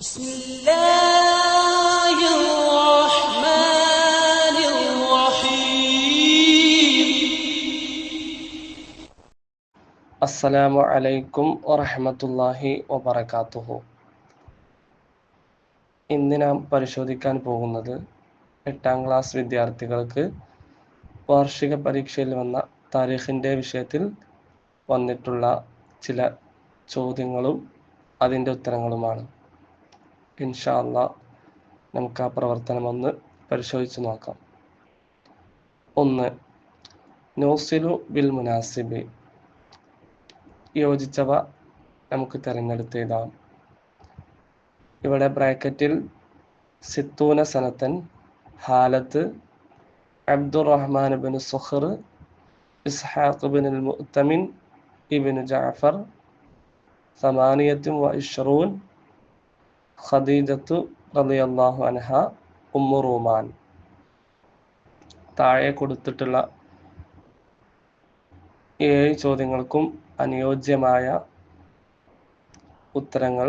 بسم الله الرحمن الرحيم. السلام عليكم ورحمة الله وبركاته. ഇന്ന് നാം പരിശോധിക്കാൻ പോകുന്നത് 8ാം ക്ലാസ് വിദ്യാർത്ഥികൾക്ക് വാർഷിക പരീക്ഷയിൽ വന്ന താരീഖിൻ്റെ വിഷയത്തിൽ വന്നിട്ടുള്ള ചില ചോദ്യങ്ങളും അതിൻ്റെ ഉത്തരങ്ങളുമാണ്. ഇൻഷാ അല്ലാഹ് നമുക്ക് ആ പ്രവർത്തനം ഒന്ന് പരിശോധിച്ച് നോക്കാം. 1. നൗസിലു ബിൽ മുനാസിബി. യോജിച്ചവ നമുക്ക് തിരഞ്ഞെടുത്ത് എഴുതാം. ഇവിടെ ബ്രാക്കറ്റിൽ സിത്തൂന സനത്തൻ, ഹാലത്ത് Abdulrahman bin സുഖർ, Ishaq bin മുഅ്തമിൻ Ibnu Jafar, 28 ഖദീജത്തു റളിയല്ലാഹു അൻഹ, ഉമ്മു റൂമാൻ. താഴെ കൊടുത്തിട്ടുള്ള 7 ചോദ്യങ്ങൾക്കും അനുയോജ്യമായ ഉത്തരങ്ങൾ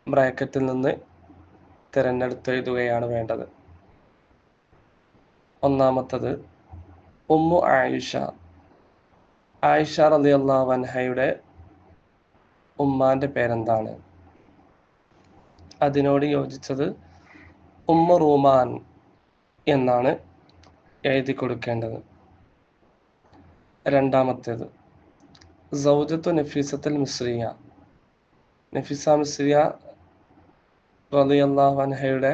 ബ്രാക്കറ്റിൽ നിന്ന് തിരഞ്ഞെടുത്തെഴുതുകയാണ് വേണ്ടത്. ഒന്നാമത്തത്, ഉമ്മു ആയിഷ. ആയിഷ റളിയല്ലാഹു അൻഹയുടെ ഉമ്മാന്റെ പേരെന്താണ്? അതിനോട് യോജിച്ചത് ഉമ്മു റൂമാൻ എന്നാണ് എഴുതി കൊടുക്കേണ്ടത്. രണ്ടാമത്തേത്, സൗജത്തു നഫീസത്തുൽ മിസ്രിയ. നഫീസ മിസ്രിയ റളിയല്ലാഹു അൻഹയുടെ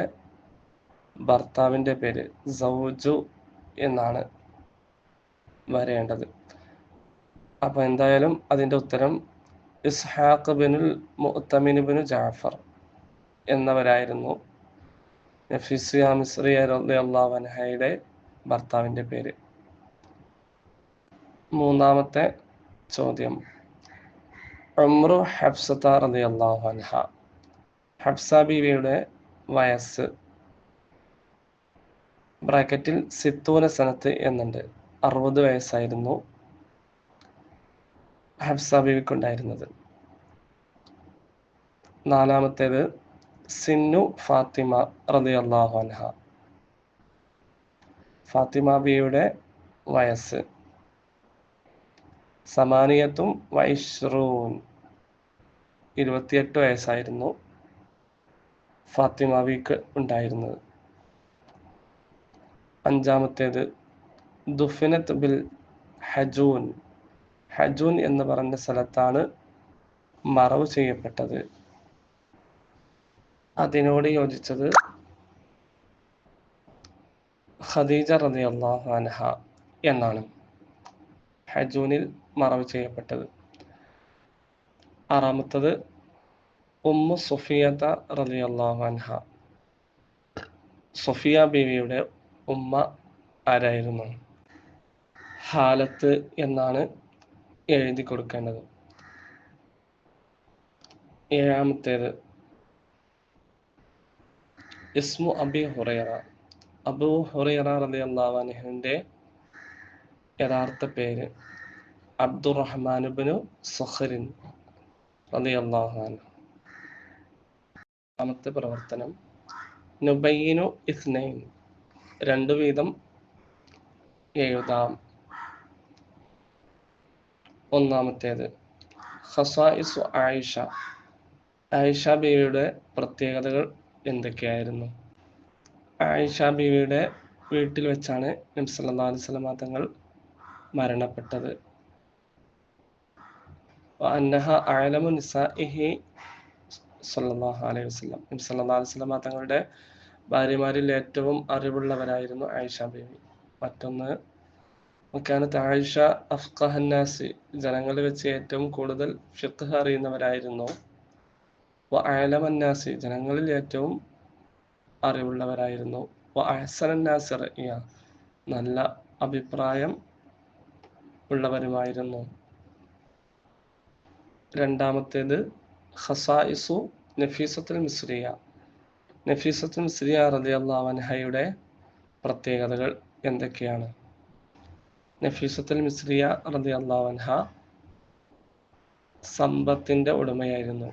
ഭർത്താവിൻ്റെ പേര് സൗജു എന്നാണ് വരേണ്ടത്. അപ്പോൾ എന്തായാലും അതിൻ്റെ ഉത്തരം ഇസ്ഹാഖ് ബിനുൽ മുഅ്തമിൻ ബിനു ജഅഫർ എന്നവരായിരുന്നു നഫീസ മിസ്രിയ റളിയല്ലാഹു അൻഹയുടെ ഭർത്താവിൻ്റെ പേര്. മൂന്നാമത്തെ ചോദ്യം, ഉംറു ഹഫ്സത റളിയല്ലാഹു അൻഹ. ഹഫ്സ ബീവിയുടെ വയസ്സ് ബ്രാക്കറ്റിൽ സിത്തൂന സനത്ത് എന്നുണ്ട്. 60 വയസ്സായിരുന്നു ഹഫ്സ ബീവിക്കുണ്ടായിരുന്നത്. നാലാമത്തേത്, സിന്നു ഫാത്തിമ റളിയല്ലാഹു അൻഹ. ഫാത്തിമ ബീവിയുടെ വയസ്സ് 28 വയസ്സായിരുന്നു ഫാത്തിമ ബീവിക്ക് ഉണ്ടായിരുന്നത്. അഞ്ചാമത്തേത്, ദുഫിനത്ത് ബിൽ ഹജൂൻ. ഹജൂൻ എന്ന് പറഞ്ഞ സ്ഥലത്താണ് മറവ് ചെയ്യപ്പെട്ടത്. അതിനോട് യോജിച്ചത് ഖദീജ റളിയല്ലാഹു അൻഹ എന്നാണ് ഹജൂനിൽ മറവ് ചെയ്യപ്പെട്ടത്. ആറാമത്തത്, ഉമ്മു സുഫിയത റളിയല്ലാഹു അൻഹ. സുഫിയ ബീവിയുടെ ഉമ്മ ആരായിരുന്നു? ഹാലത്ത് എന്നാണ് എഴുതി കൊടുക്കേണ്ടത്. ഏഴാമത്തേത്, ഇസ്മു അബി ഹുറൈറ. അബൂ ഹുറൈറ റളിയല്ലാഹു അൻഹുവിന്റെ യഥാർത്ഥ പേര് അബ്ദുറഹ്മാൻ ഇബ്നു സുഖറിൻ റളിയല്ലാഹു അൻഹു. രണ്ടാമത്തെ പ്രവർത്തനം, നുബയ്യിനു ഇസ്നൈൻ. 2 വീതം എഴുതാം. ഒന്നാമത്തേത്, ഖസായിസു ആയിഷ. ആയിഷ ബീവിയുടെ പ്രത്യേകതകൾ എന്തൊക്കെയായിരുന്നു? ആയിഷ ബീവിയുടെ വീട്ടിൽ വെച്ചാണ് നബി സല്ലല്ലാഹു അലൈഹി വസല്ലം തങ്ങൾ മരണപ്പെട്ടത്. അന്നഹ അഅലമു നിസാഇഹി സല്ലല്ലാഹു അലൈഹി വസല്ലം. നബി സല്ലല്ലാഹു അലൈഹി വസല്ലം തങ്ങളുടെ ഭാര്യമാരിൽ ഏറ്റവും അറിവുള്ളവരായിരുന്നു ആയിഷ ബീവി. മറ്റൊന്ന്, വകാനത്ത് ആയിഷ അഫ്ഖഹന്നാസി. ജനങ്ങളിൽ വെച്ച് ഏറ്റവും കൂടുതൽ ഫിഖ്ഹ് അറിയുന്നവരായിരുന്നു. വഅലമന്നാസി. ജനങ്ങളിൽ ഏറ്റവും അറിവുള്ളവരായിരുന്നു. അഹ്സനന്നാസി റഅ്യ. നല്ല അഭിപ്രായം ഉള്ളവരുമായിരുന്നു. രണ്ടാമത്തേത്, ഖസായിസു നഫീസത്തുൽ മിസ്രിയ. നഫീസത്തുൽ മിസ്രിയ റളിയല്ലാഹു അൻഹയുടെ പ്രത്യേകതകൾ എന്തൊക്കെയാണ്? നഫീസത്തുൽ മിസ്രിയ റളിയല്ലാഹു അൻഹ സമ്പത്തിന്റെ ഉടമയായിരുന്നു.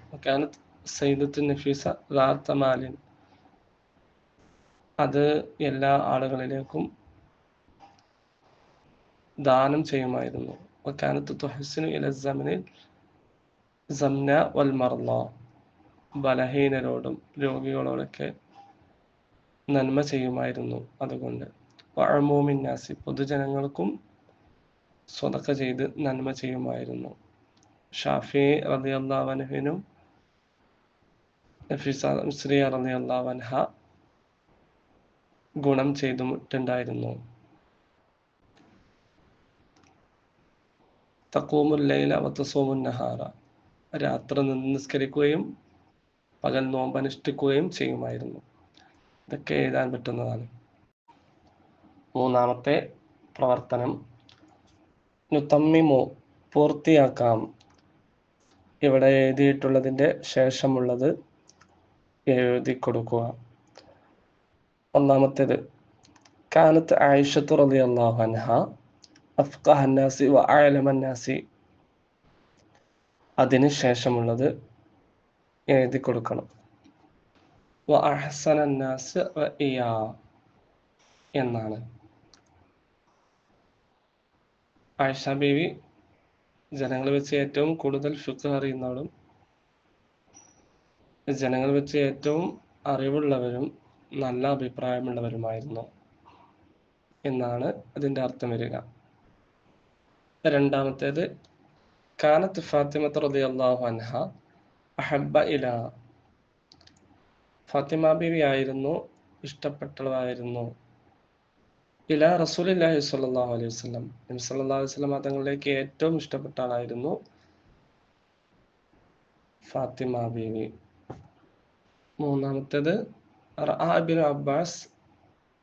സയ്യിദത്തു നഫീസ റാത്ത മാലിൻ, അത് എല്ലാ ആളുകളിലേക്കും ദാനം ചെയ്യുമായിരുന്നു. വക്കാനത്ത് തുഹ്സിനു ഇല സമിനിൽ സംന വൽ മർള, ബലഹീനരോടും രോഗികളോടൊക്കെ നന്മ ചെയ്യുമായിരുന്നു. അതുകൊണ്ട് വഅമൂമിൻ നാസി, പൊതുജനങ്ങൾക്കും സ്വതക്ക ചെയ്ത് നന്മ ചെയ്യുമായിരുന്നു. ഷാഫി റളിയല്ലാഹു അൻഹുവിനും നഫീസ മിസ്രിയ റളിയല്ലാഹു അൻഹ ഗുണം ചെയ്തിട്ടുണ്ടായിരുന്നു. തഖൂമുൽ ലൈല വതസൂമുൻ നഹാറ, രാത്രി നിന്ന് നിസ്കരിക്കുകയും പകൽ നോമ്പ് അനുഷ്ഠിക്കുകയും ചെയ്യുമായിരുന്നു. ഇതൊക്കെ എഴുതാൻ പറ്റുന്നതാണ്. മൂന്നാമത്തെ പ്രവർത്തനം നുതമ്മിമു, പൂർത്തിയാക്കാം. ഇവിടെ എഴുതിയിട്ടുള്ളതിൻ്റെ ശേഷമുള്ളത് എഴുതി കൊടുക്കുക. ഒന്നാമത്തേത് കാനത്ത് ആയിഷത്തു റളിയല്ലാഹു അൻഹ അഫ്ഖഹൻ നാസി വ അഅലമൻ നാസി, അതിന് ശേഷമുള്ളത് എഴുതി കൊടുക്കണം. വ അഹ്സനൻ നാസ് റഇയാ എന്നാണ്. ആയിഷ ബീവി ജനങ്ങൾ വെച്ച് ഏറ്റവും കൂടുതൽ ഫിഖ് അറിയുന്നവളും ജനങ്ങൾ വെച്ച് ഏറ്റവും അറിവുള്ളവരും നല്ല അഭിപ്രായമുള്ളവരുമായിരുന്നു എന്നാണ് അതിൻ്റെ അർത്ഥം വരിക. രണ്ടാമത്തേത് കാനത്ത് ഫാത്തിമത്ത് റളിയല്ലാഹു അൻഹ അഹബ്ബ ഇല, ഫാത്തിമ ബീവി ആയിരുന്നു ഇഷ്ടപ്പെട്ടതായിരുന്നു ഇല റസൂലുള്ളാഹി സ്വല്ലല്ലാഹു അലൈഹി വസല്ലം, നബി സല്ലല്ലാഹു അലൈഹി വസല്ലം തങ്ങളിലേക്ക് ഏറ്റവും ഇഷ്ടപ്പെട്ട ആളായിരുന്നു ഫാത്തിമ ബീവി. മൂന്നാമത്തേത്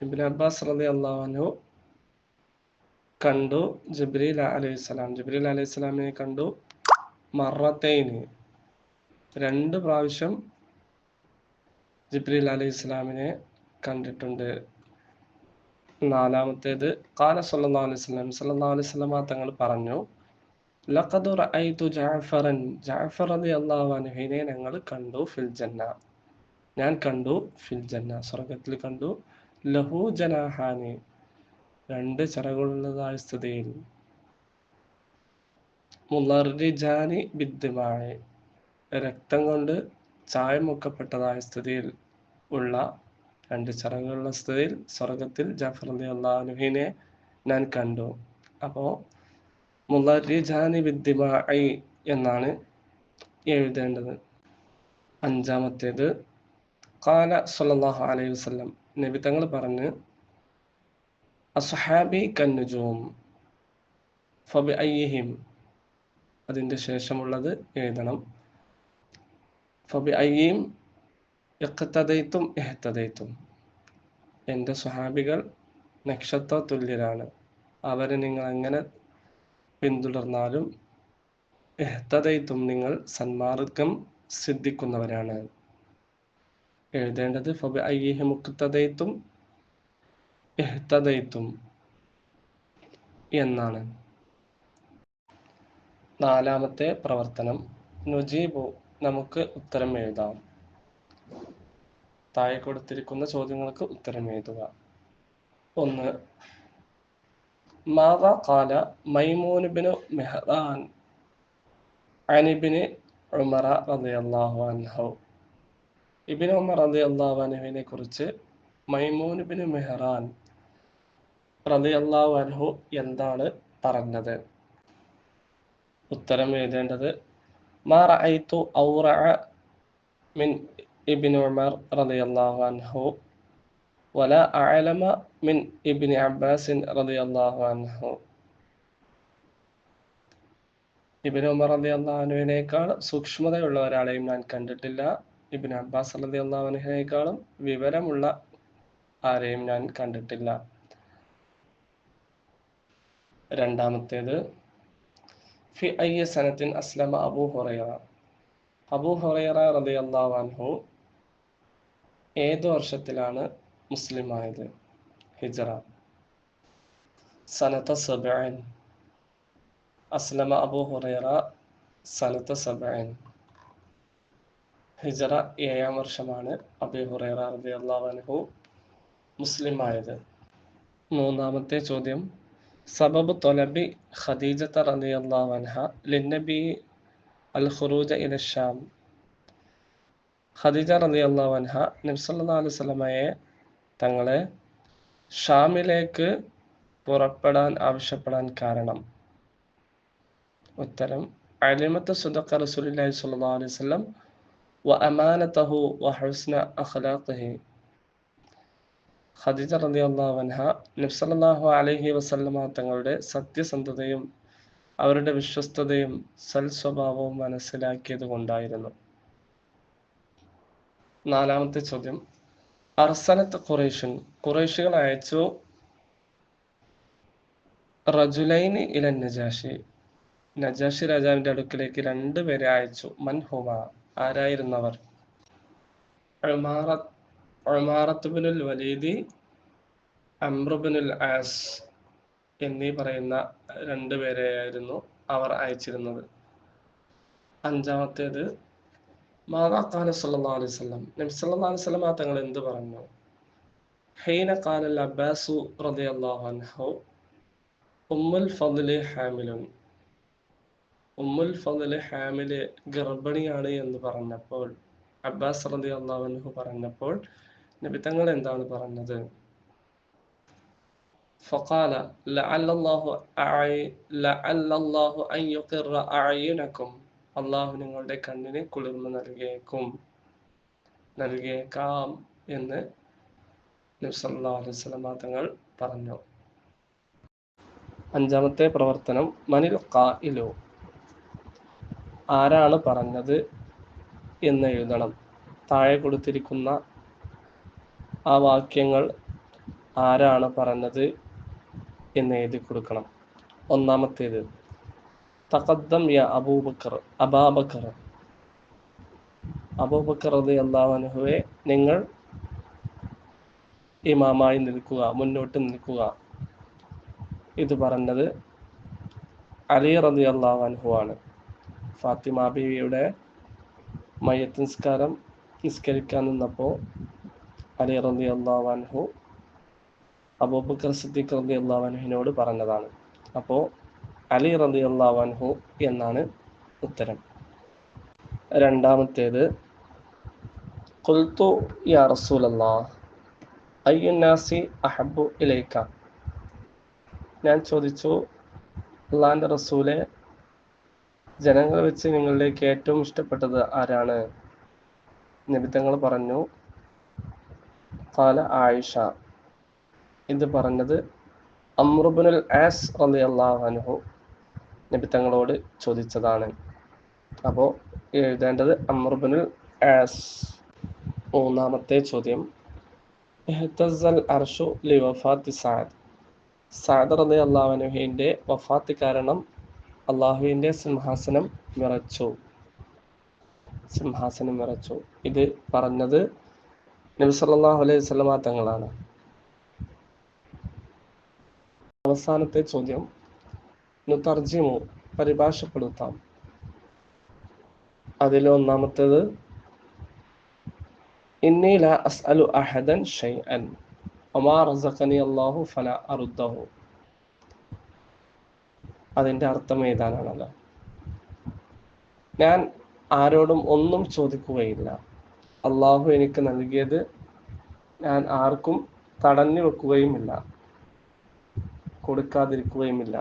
ഇബ്നു അബ്ബാസ് റളിയല്ലാഹു അൻഹു കണ്ടു ജിബ്രീൽ അലൈഹിസ്സലാമിനെ കണ്ടു മറത്തൈന്, 2 പ്രാവശ്യം ജിബ്രീൽ അലൈഹിസ്സലാമിനെ കണ്ടിട്ടുണ്ട്. നാലാമത്തേത് ഖാല സല്ലല്ലാഹു അലൈഹി വസല്ലം തങ്ങൾ പറഞ്ഞു ലഖദ് റഅയ്തു ജഅഫർ റളിയല്ലാഹു അൻഹുവിനെ ഞങ്ങൾ കണ്ടു ഫിൽ ജന്ന, ഞാൻ കണ്ടു ഫിൽ ജന്ന, സ്വർഗ്ഗത്തിൽ കണ്ടു. ലഹു ജനാഹാനി, 2 ചിറകുള്ളതായ സ്ഥിതിയിൽ. മുളർരിജാനി ബിദ്ദിമായി, രക്തം കൊണ്ട് ചായമുക്കപ്പെട്ടതായ സ്ഥിതിയിൽ ഉള്ള 2 ചിറകുള്ള സ്ഥിതിയിൽ സ്വർഗത്തിൽ ജഅഫർ റളിയല്ലാഹു അൻഹുവിനെ ഞാൻ കണ്ടു. അപ്പോൾ മുളർരിജാനി ബിദ്ദിമായി എന്നാണ് എഴുതേണ്ടത്. അഞ്ചാമത്തേത് ഖാല സല്ലല്ലാഹു അലൈഹി വസല്ലം, നബി തങ്ങൾ പറഞ്ഞു അസ്ഹാബി കന്നുജൂം ഫബിഅയ്യിഹിം, അതിൻ്റെ ശേഷമുള്ളത് എഴുതണം. ഫബിഅയ്യിഹിം ഇഖ്തദൈതും ഇഹ്തദൈതും, എൻ്റെ സ്വഹാബികൾ നക്ഷത്ര തുല്യരാണ്, അവരെ നിങ്ങൾ എങ്ങനെ പിന്തുടർന്നാലും ഇഹ്തദൈതും, നിങ്ങൾ സന്മാർഗം സിദ്ധിക്കുന്നവരാണ്. എഴുതേണ്ടത് ഫബിഅയ്യിഹിം ഇഖ്തദൈതും ഇഹ്തദൈതും എന്നാണ്. നാലാമത്തെ പ്രവർത്തനം നുജീബു, നമുക്ക് ഉത്തരം എഴുതാം. താഴെ കൊടുത്തിരിക്കുന്ന ചോദ്യങ്ങൾക്ക് ഉത്തരം എഴുതുക. 1. മാദാ ഖാല മൈമൂൻ ഇബ്നു മെഹ്റാൻ അൻ ഇബ്നി ഉമർ റളിയല്ലാഹു അൻഹു, ഇബ്നു ഉമർ റളിയല്ലാഹു അൻഹുവിനെ കുറിച്ച് മൈമൂൻ ഇബ്നു മെഹ്റാൻ റളിയല്ലാഹു അൻഹു എന്താണ് പറഞ്ഞത്? ഉത്തരം എഴുതേണ്ടത് മാ റഅയ്തു ഔറഅ മിൻ ഇബ്നു ഉമർ റളിയല്ലാഹു അൻഹു വലാ അഅലമ മിൻ ഇബ്നി അബ്ബാസ് റളിയല്ലാഹു അൻഹു. ഇബ്നു ഉമർ റളിയല്ലാഹു അൻഹുവിനേക്കാൾ സൂക്ഷ്മതയുള്ള ഒരാളെയും ഞാൻ കണ്ടിട്ടില്ല, ഇബ്നു അബ്ബാസ് റളിയല്ലാഹു അൻഹുവിനേക്കാളും വിവരമുള്ള ആരെയും ഞാൻ കണ്ടിട്ടില്ല. രണ്ടാമത്തേത് ഫി അയ്യ സനത്തിൻ അസ്ലമ അബൂ ഹുറൈറ റളിയല്ലാഹു അൻഹു ഏത് വർഷത്തിലാണ് മുസ്ലിമായത്? ഹിജ്റ. സനത സബഅൻ, അസ്ലമ അബൂ ഹുറൈറ സനത സബഅൻ. ഹിജറ 7-ാം വർഷമാണ് അബൂ ഹുറൈറ റളിയല്ലാഹു അൻഹു മുസ്ലിം ആയത്. മൂന്നാമത്തെ ചോദ്യം, സബബ് തൊലബി ഖദീജത റളിയല്ലാഹു അൻഹ ലിന്നബി അൽ ഖുറൂജ ഇല ശാം. ഖദീജ റളിയല്ലാഹു അൻഹ നബി സല്ലല്ലാഹു അലൈഹി വസല്ലമയെ തങ്ങളെ ഷാമിലേക്ക് പുറപ്പെടാൻ ആവശ്യപ്പെടാൻ കാരണം. ഉത്തരം, അലിമത്ത് സദഖ റസൂലുള്ളാഹി സ്വല്ലല്ലാഹു അലൈഹി വസല്ലം വ അമാനതഹു വ ഹുസ്ന അഖ്ലാഖിഹി. ഖദീജ റളിയല്ലാഹു അൻഹ നബി സല്ലല്ലാഹു അലൈഹി വസല്ലമ തങ്ങളുടെ സത്യസന്ധതയും അവരുടെ വിശ്വസ്തതയും സൽസ്വഭാവവും മനസ്സിലാക്കിയത് കൊണ്ടായിരുന്നു. നാലാമത്തെ ചോദ്യം, അർസലത്ത് ഖുറൈശുൻ, ഖുറൈശികൾ അയച്ചു റജുലൈനി ഇല നജാഷി, നജാഷി രാജാവിന്റെ അടുക്കിലേക്ക് 2 പേരെ അയച്ചു. മൻഹുമ, ആരായിരുന്നവർ? ഉമാറത്ത് ബിനുൽ വലീദി, അംർ ബിനുൽ ആസ് എന്നീ പറയുന്ന 2 പേരെയായിരുന്നു അവർ അയച്ചിരുന്നത്. അഞ്ചാമത്തേത്, മാദാ ഖാല സല്ലല്ലാഹു അലൈഹി വസല്ലം, നബി സല്ലല്ലാഹു അലൈഹി വസല്ലം തങ്ങൾ എന്ത് പറഞ്ഞു? ഹീന ഖാല അബ്ബാസ് റളിയല്ലാഹു അൻഹു ഉമ്മുൽ ഫദ്ലി ഹാമിലുൻ, ഉമ്മുൽ ഫദ്ലി ഹാമില് ഗർഭിണിയാണ് എന്ന് പറഞ്ഞപ്പോൾ, അബ്ബാസ് റളിയല്ലാഹു അൻഹു പറഞ്ഞപ്പോൾ നബി തങ്ങൾ എന്താണ് പറഞ്ഞത്? ഫഖാല ലഅല്ലല്ലാഹു അൻ യുഖിറ അഅയുനകും, അല്ലാഹു നിങ്ങളുടെ കണ്ണിന് കുളിർമ നൽകിയേക്കാം എന്ന് നബി സല്ലല്ലാഹു അലൈഹി വസല്ലം തങ്ങൾ പറഞ്ഞു. അഞ്ചാമത്തെ പ്രവർത്തനം, മനിൽ ഖായിലു, ആരാണ് പറഞ്ഞത് എന്ന് എഴുതണം. താഴെ കൊടുത്തിരിക്കുന്ന ആ വാക്യങ്ങൾ ആരാണ് പറഞ്ഞത് എന്ന് എഴുതി കൊടുക്കണം. ഒന്നാമത്തേത്, തഖദ്ദം യാ അബൂബക്കർ, അബൂബക്കർ റളിയല്ലാഹു അൻഹുവേ, നിങ്ങൾ ഇമാമായി നിൽക്കുക, മുന്നോട്ട് നിൽക്കുക. ഇത് പറഞ്ഞത് അലി റളിയല്ലാഹു അൻഹു ആണ്. ഫാത്തിമ ബീവിയുടെ മയ്യത്ത് നിസ്കരിക്കാൻ നിന്നപ്പോൾ അലി റളിയല്ലാഹു അൻഹു അബൂബക്കർ സിദ്ദീഖ് റളിയല്ലാഹു അൻഹുവിനോട് പറഞ്ഞതാണ്. അപ്പോൾ അലി റളിയല്ലാഹു അൻഹു എന്നാണ് ഉത്തരം. രണ്ടാമത്തേത്, ഖുൽതു യാ റസൂലല്ലാഹ് അയ്യുന്നാസി അഹബ്ബു ഇലൈക, ഞാൻ ചോദിച്ചു, അല്ലാഹുവിന്റെ റസൂലെ, ജനങ്ങളെ വെച്ച് നിങ്ങളിലേക്ക് ഏറ്റവും ഇഷ്ടപ്പെട്ടത് ആരാണ്? നബി തങ്ങൾ പറഞ്ഞു, ഖാല ആയിഷ. ഇത് പറഞ്ഞത് അംർ ഇബ്നുൽ ആസ് റളിയല്ലാഹു അൻഹു നബി തങ്ങളോട് ചോദിച്ചതാണ്. അപ്പോൾ എഴുതേണ്ടത് അംർ ഇബ്നുൽ ആസ്. മൂന്നാമത്തെ ചോദ്യം, ഇഹ്തസ്സൽ അർശു ലിവഫാത്തി സഅദ്, സഅദ് റളിയല്ലാഹു അൻഹുവിന്റെ വഫാത്ത് കാരണം അള്ളാഹുവിന്റെ സിംഹാസനം വിറച്ചു. ഇത് പറഞ്ഞത് നബി സല്ലല്ലാഹു അലൈഹി വസല്ലം തങ്ങളാണ്. അവസാനത്തെ ചോദ്യം, നുതർജിമു, പരിഭാഷപ്പെടുത്താം. അതിൽ ഒന്നാമത്തേത്, ഇന്നി ലാ അസ്അലു അഹദൻ ഷൈഅൻ വമാ റസഖനി അല്ലാഹു ഫലാ അറുദ്ദഹു. അതിന്റെ അർത്ഥം ഏതാണല്ലോ? ഞാൻ ആരോടും ഒന്നും ചോദിക്കുകയില്ല. അള്ളാഹു എനിക്ക് നൽകിയത് ഞാൻ ആർക്കും തടഞ്ഞു വെക്കുകയുമില്ല, കൊടുക്കാതിരിക്കുകയുമില്ല.